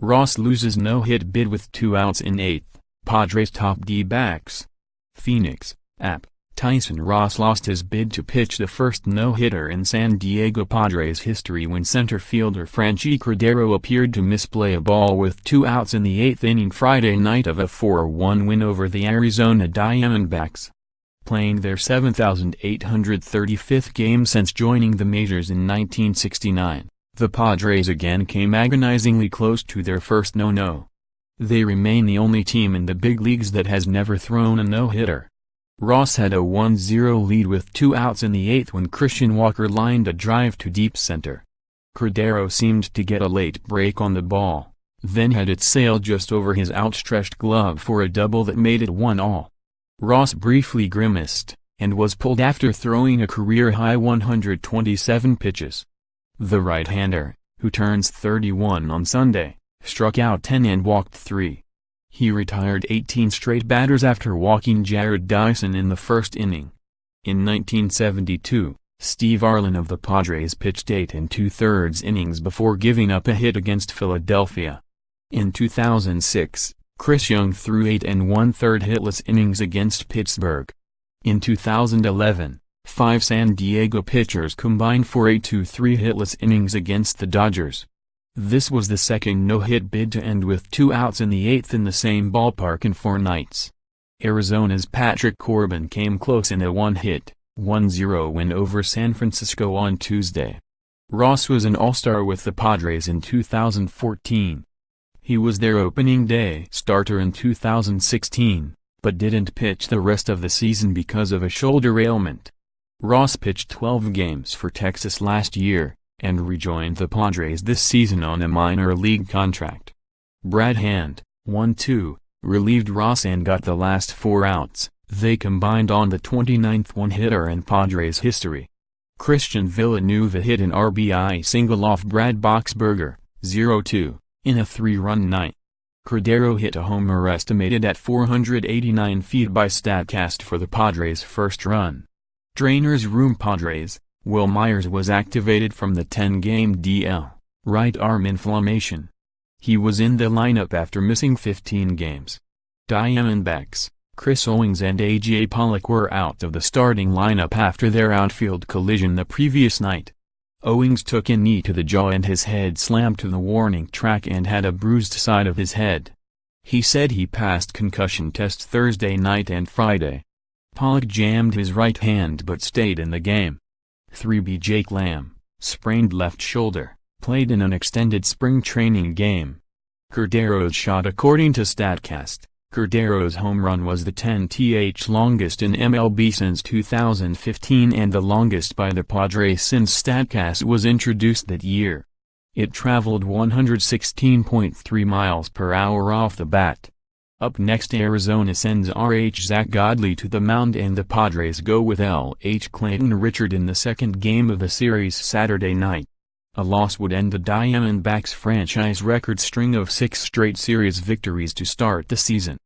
Ross loses no-hit bid with 2 outs in 8th, Padres top D-backs. Phoenix, App. Tyson Ross lost his bid to pitch the first no-hitter in San Diego Padres history when center fielder Franchy Cordero appeared to misplay a ball with 2 outs in the 8th inning Friday night of a 4-1 win over the Arizona Diamondbacks. Playing their 7,835th game since joining the majors in 1969, the Padres again came agonizingly close to their first no-no. They remain the only team in the big leagues that has never thrown a no-hitter. Ross had a 1-0 lead with 2 outs in the 8th when Christian Walker lined a drive to deep center. Cordero seemed to get a late break on the ball, then had it sail just over his outstretched glove for a double that made it 1-all. Ross briefly grimaced, and was pulled after throwing a career-high 127 pitches. The right-hander, who turns 31 on Sunday, struck out 10 and walked 3. He retired 18 straight batters after walking Jared Dyson in the first inning. In 1972, Steve Arlen of the Padres pitched 8 2/3 innings before giving up a hit against Philadelphia. In 2006, Chris Young threw 8 1/3 hitless innings against Pittsburgh. In 2011, 5 San Diego pitchers combined for 8 2/3 hitless innings against the Dodgers. This was the second no-hit bid to end with 2 outs in the 8th in the same ballpark in 4 nights. Arizona's Patrick Corbin came close in a 1-hit, 1-0 win over San Francisco on Tuesday. Ross was an all-star with the Padres in 2014. He was their opening day starter in 2016, but didn't pitch the rest of the season because of a shoulder ailment. Ross pitched 12 games for Texas last year, and rejoined the Padres this season on a minor league contract. Brad Hand, 1-2, relieved Ross and got the last 4 outs. They combined on the 29th one-hitter in Padres history. Christian Villanueva hit an RBI single off Brad Boxberger, 0-2, in a 3-run night. Cordero hit a homer estimated at 489 feet by StatCast for the Padres' first run. Trainer's room Padres. Will Myers was activated from the 10-game DL, right arm inflammation. He was in the lineup after missing 15 games. Diamondbacks, Chris Owings and A.J. Pollock were out of the starting lineup after their outfield collision the previous night. Owings took a knee to the jaw and his head slammed to the warning track and had a bruised side of his head. He said he passed concussion tests Thursday night and Friday. Pollock jammed his right hand but stayed in the game. 3B Jake Lamb, sprained left shoulder, played in an extended spring training game. Cordero's shot. According to StatCast, Cordero's home run was the 10th longest in MLB since 2015 and the longest by the Padres since StatCast was introduced that year. It traveled 116.3 miles per hour off the bat. Up next, Arizona sends R.H. Zach Godley to the mound and the Padres go with L.H. Clayton Richard in the second game of the series Saturday night. A loss would end the Diamondbacks' franchise record string of 6 straight series victories to start the season.